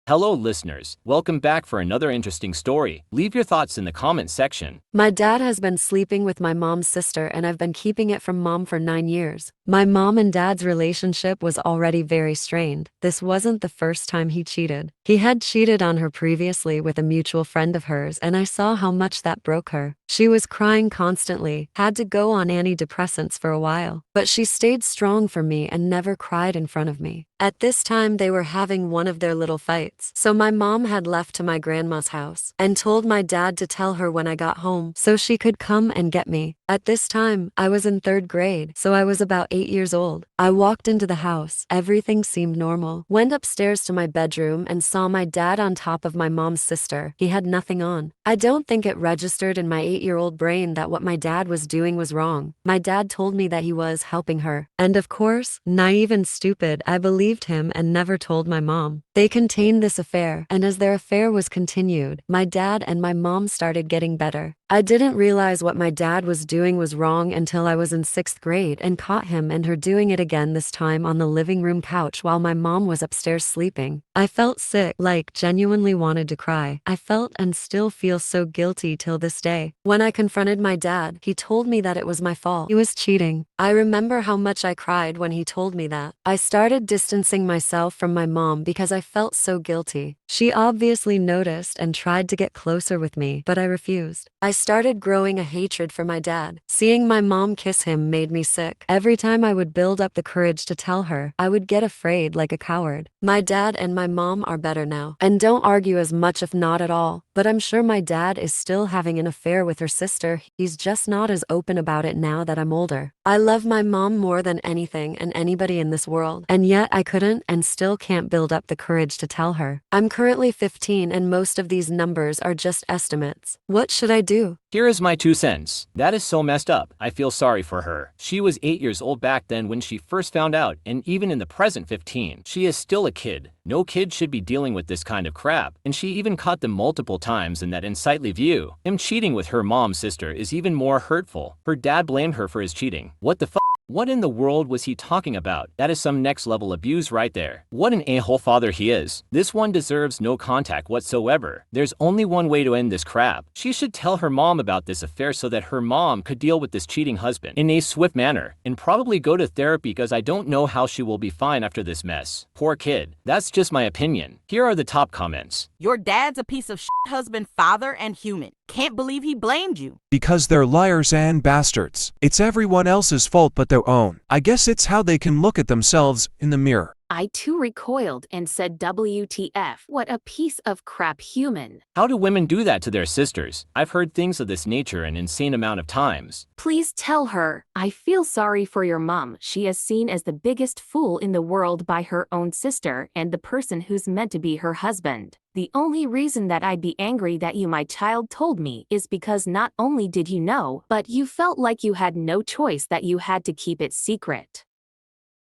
Hello, listeners. Welcome back for another interesting story. Leave your thoughts in the comments section. My dad has been sleeping with my mom's sister, and I've been keeping it from mom for 9 years. My mom and dad's relationship was already very strained. This wasn't the first time he cheated. He had cheated on her previously with a mutual friend of hers, and I saw how much that broke her. She was crying constantly, had to go on antidepressants for a while, but she stayed strong for me and never cried in front of me. At this time, they were having one of their little fights, so my mom had left to my grandma's house and told my dad to tell her when I got home so she could come and get me. At this time, I was in 3rd grade, so I was about 8 years old. I walked into the house. Everything seemed normal. Went upstairs to my bedroom and saw my dad on top of my mom's sister. He had nothing on. I don't think it registered in my 8-year-old brain that what my dad was doing was wrong. My dad told me that he was helping her. And of course, naive and stupid, I believed him and never told my mom. They contained this affair, and as their affair was continued, my dad and my mom started getting better. I didn't realize what my dad was doing was wrong until I was in 6th grade and caught him and her doing it again, this time on the living room couch while my mom was upstairs sleeping. I felt sick, like genuinely wanted to cry. I felt and still feel so guilty till this day. When I confronted my dad, he told me that it was my fault. He was cheating. I remember how much I cried when he told me that. I started distancing myself from my mom because I felt so guilty. She obviously noticed and tried to get closer with me, but I refused. I started growing a hatred for my dad. Seeing my mom kiss him made me sick. Every time I would build up the courage to tell her, I would get afraid like a coward. My dad and my mom are better now and don't argue as much, if not at all. But I'm sure my dad is still having an affair with her sister. He's just not as open about it now that I'm older. I love my mom more than anything and anybody in this world, and yet I couldn't and still can't build up the courage to tell her. I'm currently 15 and most of these numbers are just estimates. What should I do? Here is my 2 cents. That is so messed up. I feel sorry for her. She was 8 years old back then when she first found out, and even in the present 15, she is still a kid. No kid should be dealing with this kind of crap, and she even caught them multiple times in that unsightly view. Him cheating with her mom's sister is even more hurtful. Her dad blamed her for his cheating. What the f***? What in the world was he talking about? That is some next level abuse right there. What an a-hole father he is. This one deserves no contact whatsoever. There's only one way to end this crap. She should tell her mom about this affair so that her mom could deal with this cheating husband in a swift manner and probably go to therapy, because I don't know how she will be fine after this mess. Poor kid. That's just my opinion. Here are the top comments. Your dad's a piece of shit husband, father, and human. Can't believe he blamed you. Because they're liars and bastards. It's everyone else's fault but their own. I guess it's how they can look at themselves in the mirror. I too recoiled and said, WTF, what a piece of crap human. How do women do that to their sisters? I've heard things of this nature an insane amount of times. Please tell her. I feel sorry for your mom. She is seen as the biggest fool in the world by her own sister and the person who's meant to be her husband. The only reason that I'd be angry that you, my child, told me is because not only did you know, but you felt like you had no choice, that you had to keep it secret.